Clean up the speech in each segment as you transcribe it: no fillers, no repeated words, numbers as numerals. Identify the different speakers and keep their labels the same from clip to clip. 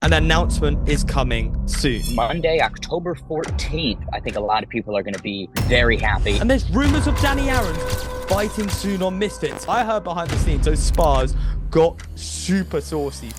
Speaker 1: An announcement is coming soon.
Speaker 2: Monday, October 14th. I think a lot of people are going to be very happy.
Speaker 1: And there's rumors of Danny Aaron's fighting soon on Misfits. I heard behind the scenes those spars got super saucy.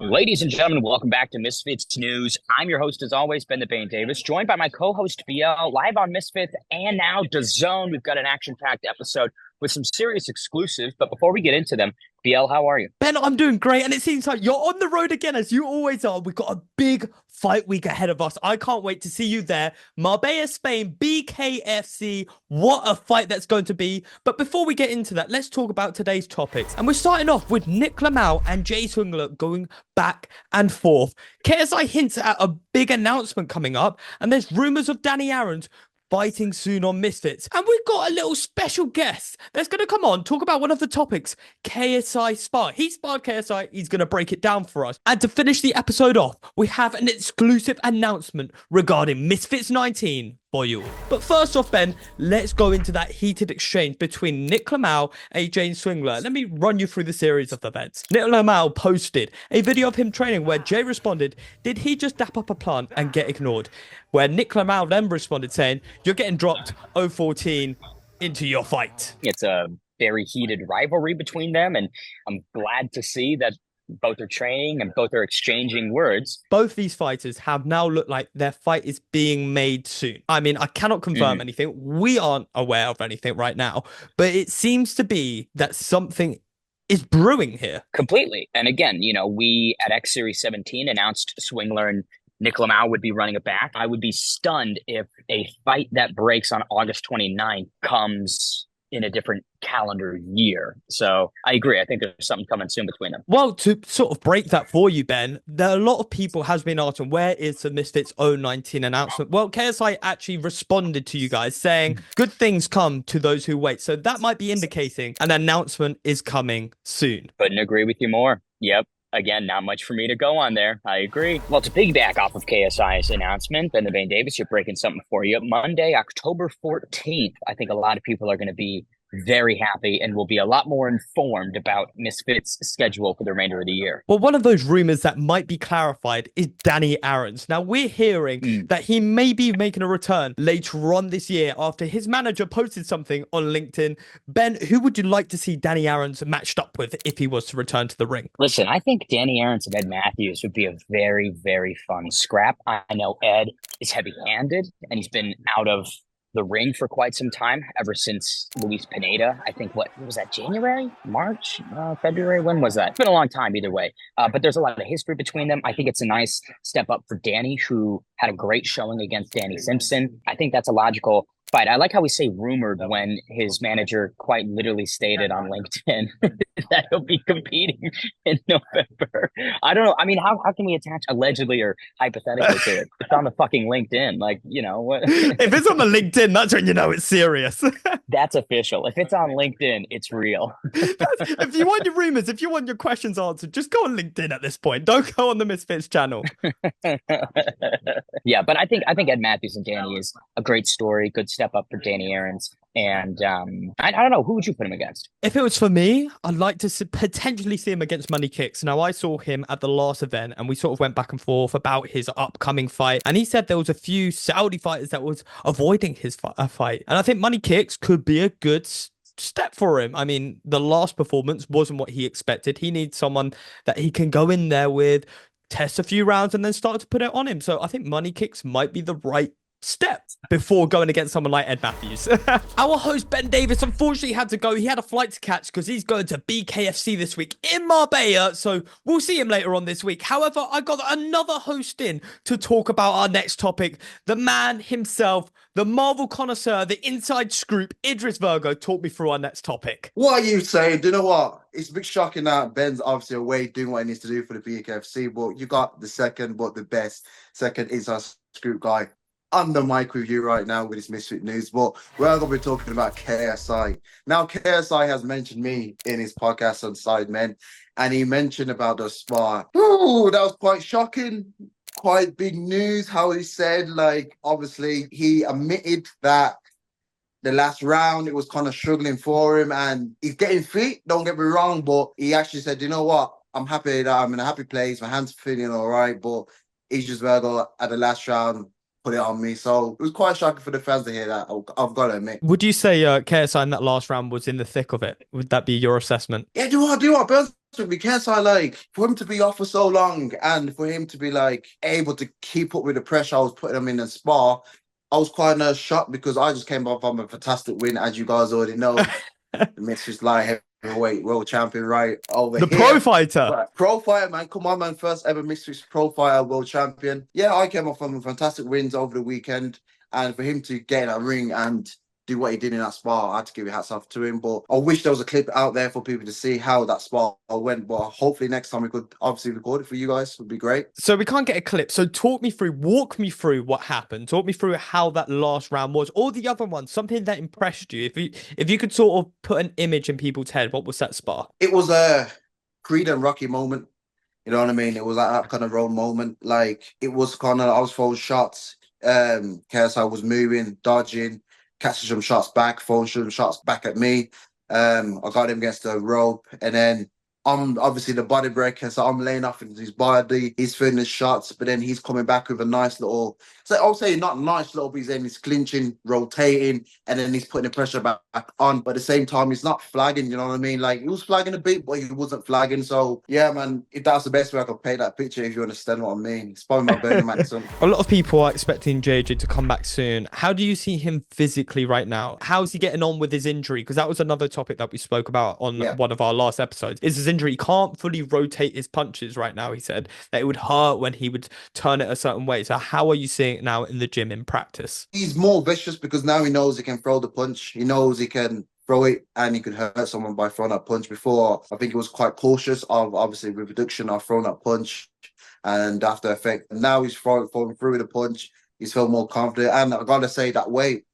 Speaker 2: Ladies and gentlemen, welcome back to Misfits News. I'm your host, as always, Ben the Bane Davis, joined by my co-host, BL, live on Misfits and now DAZN. We've got an action-packed episode with some serious exclusives. But before we get into them, BL, how are you?
Speaker 1: Ben, I'm doing great. And it seems like you're on the road again, as you always are. We've got a big fight week ahead of us. I can't wait to see you there. Marbella, Spain, BKFC. What a fight that's going to be. But before we get into that, let's talk about today's topics. And we're starting off with NichLMAO and Swingler going back and forth. KSI hints at a big announcement coming up. And there's rumors of Danny Aaron's fighting soon on Misfits. And we've got a little special guest that's going to come on, talk about one of the topics, KSI spar. He sparred KSI. He's going to break it down for us. And to finish the episode off, we have an exclusive announcement regarding Misfits 19 for you. But first off, Ben, let's go into that heated exchange between NichLMAO and Swingler. Let me run you through the series of events. NichLMAO posted a video of him training where Jay responded, "Did he just dap up a plant and get ignored?" Where NichLMAO then responded saying, "You're getting dropped 014 into your fight."
Speaker 2: It's a very heated rivalry between them, and I'm glad to see that both are training and both are exchanging words.
Speaker 1: Both these fighters have now looked like their fight is being made soon. I mean, I cannot confirm anything. We aren't aware of anything right now, but it seems to be that something is brewing here.
Speaker 2: Completely. And again, we at X Series 17 announced Swingler and NichLMAO would be running it back. I would be stunned if a fight that breaks on August 29th comes in a different calendar year. So I agree. I think there's something coming soon between them.
Speaker 1: Well, to sort of break that for you, Ben, there are a lot of people has been asking, where is the Misfits 019 announcement? Well, KSI actually responded to you guys saying, good things come to those who wait. So that might be indicating an announcement is coming soon.
Speaker 2: Couldn't agree with you more. Yep. Again, not much for me to go on there. I agree. Well, to piggyback off of KSI's announcement, Ben the Bane Davis, you're breaking something for you. Monday, October 14th, I think a lot of people are going to be very happy and will be a lot more informed about Misfits' schedule for the remainder of the year.
Speaker 1: Well, one of those rumors that might be clarified is Danny Aaron's. Now, we're hearing that he may be making a return later on this year after his manager posted something on LinkedIn. Ben, who would you like to see Danny Aaron's matched up with if he was to return to the ring?
Speaker 2: Listen, I think Danny Aaron's and Ed Matthews would be a very, very fun scrap. I know Ed is heavy-handed and he's been out of the ring for quite some time, ever since Luis Pineda. I think, what was that, January, March, February? When was that? It's been a long time either way. But there's a lot of history between them. I think it's a nice step up for Danny, who had a great showing against Danny Simpson. I think that's a logical fight. I like how we say rumored when his manager quite literally stated on LinkedIn that he'll be competing in November. I don't know. I mean, how can we attach allegedly or hypothetically to it? It's on the fucking LinkedIn. Like, what?
Speaker 1: If it's on the LinkedIn, that's when you know it's serious.
Speaker 2: That's official. If it's on LinkedIn, it's real.
Speaker 1: If you want your rumors, if you want your questions answered, just go on LinkedIn at this point. Don't go on the Misfits channel.
Speaker 2: Yeah, but I think Ed Matthews and Danny is a great story. Good step up for Danny Aaron's. And I don't know, who would you put him against?
Speaker 1: If it was for me, I'd like to potentially see him against Money Kicks. Now, I saw him at the last event and we sort of went back and forth about his upcoming fight. And he said there was a few Saudi fighters that was avoiding his fight. And I think Money Kicks could be a good step for him. I mean, the last performance wasn't what he expected. He needs someone that he can go in there with, test a few rounds and then start to put it on him. So I think Money Kicks might be the right step before going against someone like Ed Matthews. Our host Ben Davis unfortunately had to go. He had a flight to catch because he's going to BKFC this week in Marbella, so we'll see him later on this week. However, I got another host in to talk about our next topic. The man himself, the Marvel connoisseur, the inside scoop, Idris Virgo, talked me through our next topic.
Speaker 3: What are you saying? Do you know what? It's a bit shocking that Ben's obviously away doing what he needs to do for the BKFC, but you got the second, but the best second inside scoop guy on the mic with you right now with this Misfit news. But we're going to be talking about KSI. Now, KSI has mentioned me in his podcast on Sidemen, and he mentioned about the spar. Ooh, that was quite shocking. quite big news. How he said, like, obviously, he admitted that the last round it was kind of struggling for him, and he's getting fit. Don't get me wrong, but he actually said, you know what? I'm happy that I'm in a happy place. My hands feeling all right, but Idris Virgo at the last round put it on me. So it was quite shocking for the fans to hear that. I've got to admit.
Speaker 1: Would you say KSI in that last round was in the thick of it? Would that be your assessment?
Speaker 3: Yeah, do what? But because I like for him to be off for so long and for him to be like able to keep up with the pressure I was putting him in the spar, I was quite shocked because I just came off from a fantastic win, as you guys already know. The Misfits light heavyweight world champion right over
Speaker 1: The
Speaker 3: here.
Speaker 1: pro fighter.
Speaker 3: But pro fighter, man. Come on, man. First ever Misfits pro fighter world champion. Yeah, I came off from fantastic wins over the weekend. And for him to get in that ring and do what he did in that spar, I had to give hats off to him. But I wish there was a clip out there for people to see how that spar went. But hopefully next time we could obviously record it for you guys. Would be great.
Speaker 1: So we can't get a clip. So walk me through what happened. Talk me through how that last round was, or the other one, something that impressed you. If you could sort of put an image in people's head, what was that spar?
Speaker 3: It was a Creed and Rocky moment. You know what I mean? It was like that kind of road moment. Like it was kind of I was throwing shots. KSI was moving, dodging, catching some shots back, throwing some shots back at me. I got him against the rope, and then I'm obviously the body breaker, so I'm laying off into his body. He's throwing his shots, but then he's coming back with a nice little. So I'll say not nice little, but he's clinching, rotating, and then he's putting the pressure back on. But at the same time, he's not flagging. You know what I mean? Like he was flagging a bit, but he wasn't flagging. So yeah, man, if that's the best way I could paint that picture, if you understand what I mean. It's probably my Burning Man son.
Speaker 1: A lot of people are expecting JJ to come back soon. How do you see him physically right now? How's he getting on with his injury? Because that was another topic that we spoke about on one of our last episodes. Is his injury? He can't fully rotate his punches right now. He said that it would hurt when he would turn it a certain way. So how are you seeing it now in the gym in practice?
Speaker 3: He's more vicious because now he knows he can throw the punch. He knows he can throw it and he could hurt someone by throwing that punch. Before, I think he was quite cautious of obviously with reduction of throwing that punch and after effect. And now he's throwing through the punch. He's felt more confident. And I gotta say that weight,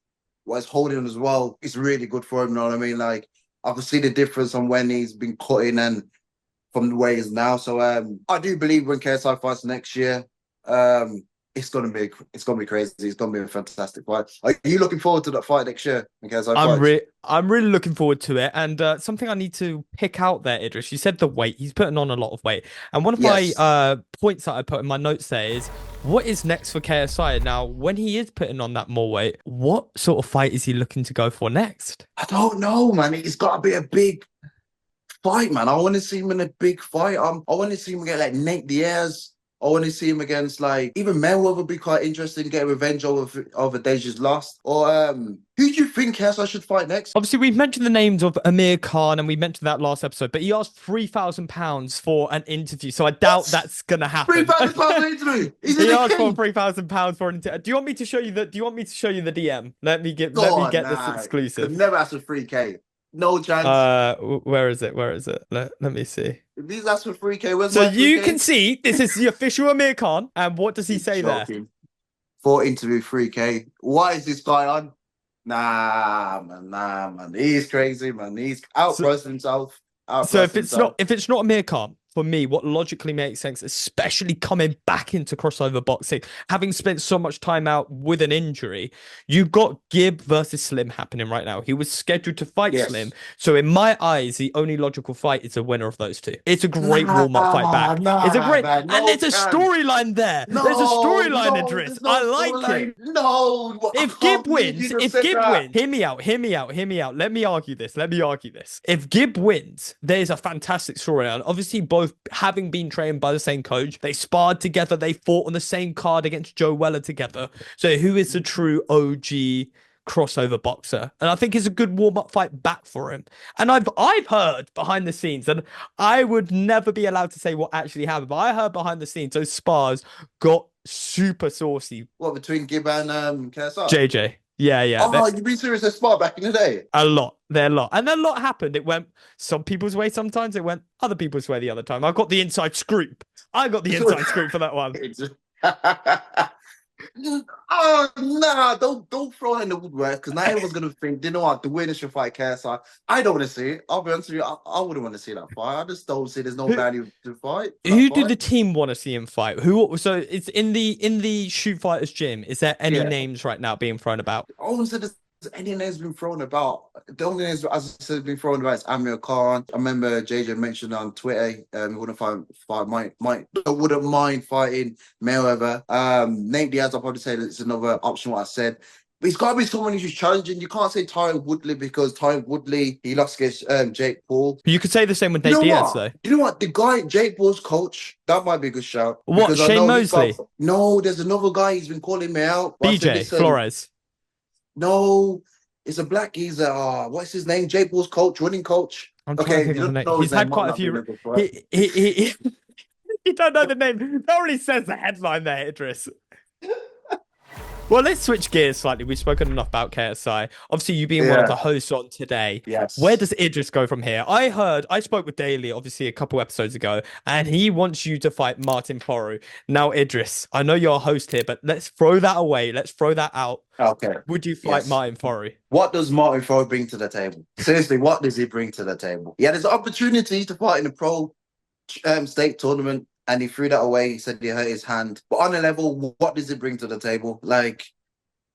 Speaker 3: what he's holding as well, is really good for him. You know what I mean? Like I can see the difference on when he's been cutting and from the way he is now. So I do believe when KSI fights next year, it's gonna be crazy. It's gonna be a fantastic fight. Are you looking forward to that fight next year?
Speaker 1: I'm really looking forward to it. And something I need to pick out there, Idris. You said the weight. He's putting on a lot of weight. And one of my points that I put in my notes there is, what is next for KSI? Now, when he is putting on that more weight, what sort of fight is he looking to go for next?
Speaker 3: I don't know, man. It's got to be a big fight, man. I want to see him in a big fight. I want to see him get like Nate Diaz. I want to see him against like even Mayweather would be quite interesting, get revenge over Deja's lost. Or who do you think KSI should fight next?
Speaker 1: Obviously, we've mentioned the names of Amir Khan and we mentioned that last episode, but he asked £3,000 for an interview, so I doubt that's gonna happen.
Speaker 3: £3,000 for an interview.
Speaker 1: He asked for £3,000 for an interview. Do you want me to show you the DM? Let me get this exclusive.
Speaker 3: I've never asked for 3K. No chance.
Speaker 1: Where is it? Let me see.
Speaker 3: If he's asked for 3K, where's
Speaker 1: so
Speaker 3: my 3K?
Speaker 1: You can see this is the official Amir Khan, and what does he say there?
Speaker 3: For interview 3K. What is this guy on? Nah, man. He's crazy, man. He's outpressing himself.
Speaker 1: So if it's not Amir Khan, for me, what logically makes sense, especially coming back into crossover boxing, having spent so much time out with an injury, you've got Gibb versus Slim happening right now. He was scheduled to fight Slim. So in my eyes, the only logical fight is a winner of those two. It's a great warm-up fight back. It's a great, and there's a storyline there. There's a storyline, Idris. I like it. If Gibb wins, hear me out. Let me argue this. If Gibb wins, there's a fantastic storyline. Obviously, both having been trained by the same coach, they sparred together, they fought on the same card against Joe Weller together. So who is the true OG crossover boxer? And I think it's a good warm-up fight back for him. And I've heard behind the scenes, and I would never be allowed to say what actually happened, but I heard behind the scenes those spars got super saucy.
Speaker 3: What, between Gibb and KSI?
Speaker 1: JJ. Yeah.
Speaker 3: Oh, you've been serious at spar back in the day?
Speaker 1: A lot. And a lot happened. It went some people's way sometimes. It went other people's way the other time. I got the inside scoop. For that one.
Speaker 3: Oh nah, don't throw in the woodwork because now everyone's gonna think, you know what, the winner should fight KSI. I don't want to see it. I'll be honest with you, I wouldn't want to see that fight. I just don't see there's no
Speaker 1: Who
Speaker 3: value to fight for that
Speaker 1: who do
Speaker 3: fight.
Speaker 1: the team want to see him fight? Who? So it's in the shoot fighters gym. Is there any
Speaker 3: Yeah.
Speaker 1: names right now being thrown about?
Speaker 3: I wouldn't say there's any names been thrown about. The only names, as I said, been thrown about is Amir Khan. I remember JJ mentioned on Twitter, he wouldn't fight wouldn't mind fighting Mayweather. Nate Diaz, I'll probably say that's another option. What I said. But it's got to be someone who's challenging. You can't say Tyron Woodley because Tyron Woodley, he lost against Jake Paul.
Speaker 1: You could say the same with
Speaker 3: You
Speaker 1: Nate
Speaker 3: know
Speaker 1: Diaz,
Speaker 3: what?
Speaker 1: though.
Speaker 3: You know what? The guy, Jake Paul's coach, that might be a good shout.
Speaker 1: What,
Speaker 3: Because I
Speaker 1: Shane
Speaker 3: know he's
Speaker 1: Mosley?
Speaker 3: no, there's another guy, he's been calling me out. But I said,
Speaker 1: BJ
Speaker 3: listen,
Speaker 1: Flores.
Speaker 3: no, it's a black geezer. What's his name? Jake Paul's coach, running coach.
Speaker 1: I'm trying to
Speaker 3: Okay,
Speaker 1: think
Speaker 3: you
Speaker 1: of the
Speaker 3: don't
Speaker 1: name.
Speaker 3: know
Speaker 1: He's
Speaker 3: his name,
Speaker 1: had
Speaker 3: might
Speaker 1: quite a
Speaker 3: not be
Speaker 1: few.
Speaker 3: a good fight.
Speaker 1: You don't know the name. That already says the headline there, Idris. Well, let's switch gears slightly. We've spoken enough about KSI. Obviously, you being one of
Speaker 3: Yeah.
Speaker 1: the hosts on today.
Speaker 3: Yes.
Speaker 1: Where does Idris go from here? I spoke with Daly, obviously, a couple episodes ago, and he wants you to fight Martin Foru. Now, Idris, I know you're a host here, but let's throw that away. Let's throw that out.
Speaker 3: Okay.
Speaker 1: Would you fight
Speaker 3: Yes.
Speaker 1: Martin Foru?
Speaker 3: What does Martin Ford bring to the table? Seriously, what does he bring to the table? Yeah, there's opportunities to fight in a pro state tournament, and he threw that away. He said he hurt his hand. But on a level, what does he bring to the table? Like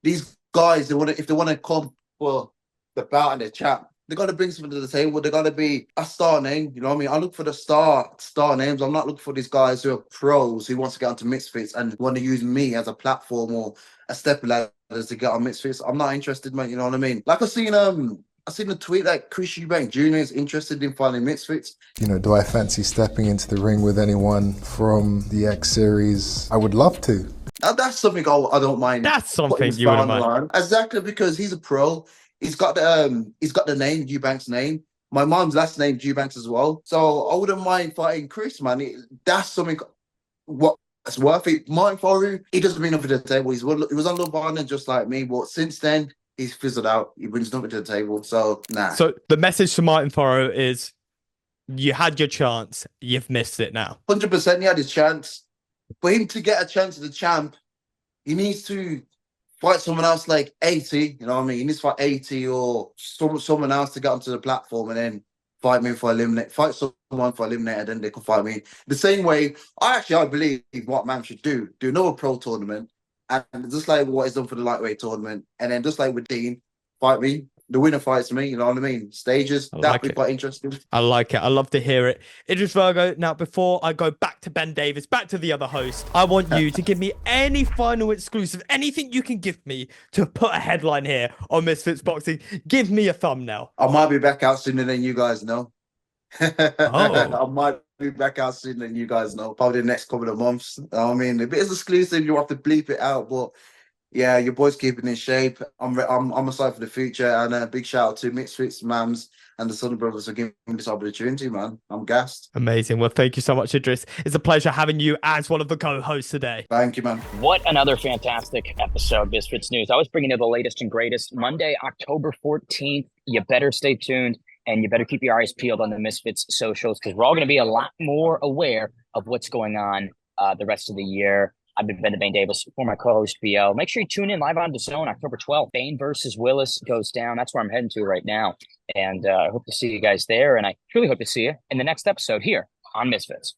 Speaker 3: these guys, if they want to come for the bout and the chat, they got to bring something to the table. They got to be a star name. You know what I mean? I look for the star names. I'm not looking for these guys who are pros who wants to get onto Misfits and want to use me as a platform or a stepping ladder to get on Misfits. I'm not interested, mate. You know what I mean? Like I seen a tweet that Chris Eubank Jr. is interested in fighting Misfits.
Speaker 4: You know, do I fancy stepping into the ring with anyone from the X series? I would love to.
Speaker 3: That's something I don't mind.
Speaker 1: That's something
Speaker 3: putting his
Speaker 1: you wouldn't
Speaker 3: down the
Speaker 1: mind.
Speaker 3: line. Exactly, because he's a pro. He's got the name, Eubanks' name. My mom's last name, Eubanks, as well. So I wouldn't mind fighting Chris, man. That's something what's worth it. Martin Foru, he doesn't bring nothing to the table. He was on Love Island just like me, but since then, he's fizzled out. He brings nothing to the table. So, nah.
Speaker 1: So the message to Martin Foru is you had your chance. You've missed it now.
Speaker 3: 100% he had his chance. For him to get a chance at the champ, he needs to fight someone else like 80, you know what I mean? He needs to fight 80 or someone else to get onto the platform and then fight me for eliminate, fight someone for eliminated, then they can fight me. The same way, I believe what man should do another pro tournament, and just like what is done for the lightweight tournament, and then just like with Dean, fight me. The winner fights me, you know what I mean? Stages, that'd be quite interesting.
Speaker 1: I like it. I love to hear it. Idris Virgo, now before I go back to Ben Davis, back to the other host, I want you to give me any final exclusive, anything you can give me to put a headline here on Misfits Boxing. Give me a thumbnail.
Speaker 3: I might be back out sooner than you guys know. I might be back out sooner than you guys know. Probably the next couple of months. I mean, if it is exclusive, you have to bleep it out, but yeah, your boy's keeping in shape. I'm excited for the future, and a big shout out to Misfits, Mams, and the Southern Brothers for giving me this opportunity, man. I'm gassed.
Speaker 1: Amazing. Well, thank you so much, Idris. It's a pleasure having you as one of the co-hosts today.
Speaker 3: Thank you, man.
Speaker 2: What another fantastic episode, Misfits News. I was bringing you the latest and greatest. Monday, October 14th. You better stay tuned, and you better keep your eyes peeled on the Misfits socials, because we're all going to be a lot more aware of what's going on the rest of the year. I've been Ben the Bane Davis for my co-host BO. Make sure you tune in live on DAZN October 12th. Bane versus Willis goes down. That's where I'm heading to right now. And I hope to see you guys there. And I truly hope to see you in the next episode here on Misfits.